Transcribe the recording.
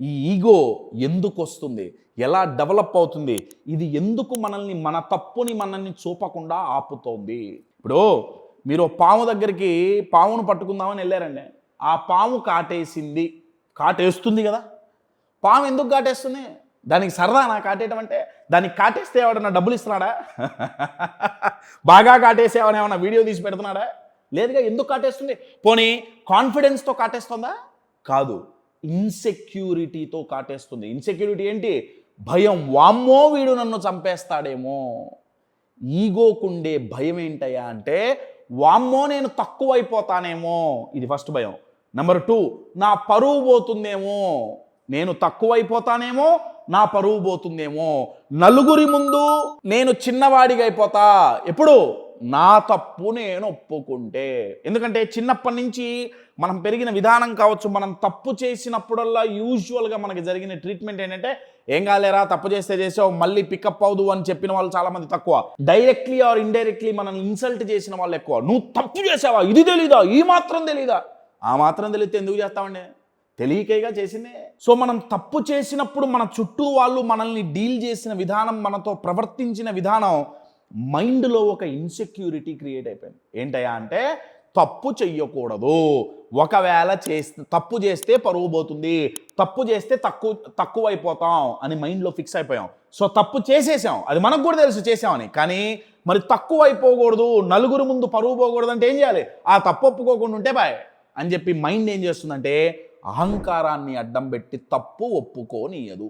ఈ ఈగో ఎందుకు వస్తుంది, ఎలా డెవలప్ అవుతుంది, ఇది ఎందుకు మనల్ని మన తప్పుని మనల్ని చూపకుండా ఆపుతోంది. ఇప్పుడు మీరు పాము దగ్గరికి పామును పట్టుకుందామని వెళ్ళారండి, ఆ పాము కాటేసింది, కాటేస్తుంది కదా. పాము ఎందుకు కాటేస్తుంది? దానికి సరదానా కాటేయడం అంటే? దానికి కాటేస్తే ఎవడన్నా డబ్బులు ఇస్తున్నాడా? బాగా కాటేసేవని ఏమన్నా వీడియో తీసి పెడుతున్నాడా? లేదుగా. ఎందుకు కాటేస్తుంది? పోనీ కాన్ఫిడెన్స్తో కాటేస్తుందా? కాదు, ఇన్సెక్యూరిటీతో కాటేస్తుంది. ఇన్సెక్యూరిటీ ఏంటి? భయం. వామ్మో వీడు నన్ను చంపేస్తాడేమో. ఈగోకుండే భయం ఏంటయ్యా అంటే, వామ్మో నేను తక్కువైపోతానేమో, ఇది ఫస్ట్ భయం. నెంబర్ 2, నా పరువు పోతుందేమో, నేను తక్కువైపోతానేమో, నా పరువు పోతుందేమో, నలుగురి ముందు నేను చిన్నవాడిగా అయిపోతా. ఎప్పుడు? నా తప్పు నేను ఒప్పుకుంటే. ఎందుకంటే చిన్నప్పటి నుంచి మనం పెరిగిన విధానం కావచ్చు, మనం తప్పు చేసినప్పుడల్లా యూజువల్గా మనకి జరిగిన ట్రీట్మెంట్ ఏంటంటే, ఏం కాలేరా, తప్పు చేస్తే చేసావు, మళ్ళీ పికప్ అవదు అని చెప్పిన వాళ్ళు చాలామంది తక్కువ. డైరెక్ట్లీ ఆర్ ఇండైరెక్ట్లీ మనల్ని ఇన్సల్ట్ చేసిన వాళ్ళు ఎక్కువ. నువ్వు తప్పు చేసావా, ఇది తెలీదా, ఈ మాత్రం తెలీదా? ఆ మాత్రం తెలిస్తే ఎందుకు చేస్తామండి? తెలియకేగా చేసిందే. సో మనం తప్పు చేసినప్పుడు మన చుట్టూ వాళ్ళు మనల్ని డీల్ చేసిన విధానం, మనతో ప్రవర్తించిన విధానం, మైండ్లో ఒక ఇన్సెక్యూరిటీ క్రియేట్ అయిపోయింది. ఏంటయ్యా అంటే, తప్పు చెయ్యకూడదు, ఒకవేళ తప్పు చేస్తే పరువు పోతుంది, తప్పు చేస్తే తక్కువైపోతాం అని మైండ్లో ఫిక్స్ అయిపోయాం. సో తప్పు చేసేసాం, అది మనకు కూడా తెలుసు చేసామని, కానీ మరి తక్కువ అయిపోకూడదు, నలుగురు ముందు పరువు పోకూడదు అంటే ఏం చేయాలి? ఆ తప్పు ఒప్పుకోకుండా ఉంటే బాయ్ అని చెప్పి మైండ్ ఏం చేస్తుందంటే, అహంకారాన్ని అడ్డం పెట్టి తప్పు ఒప్పుకోనియదు.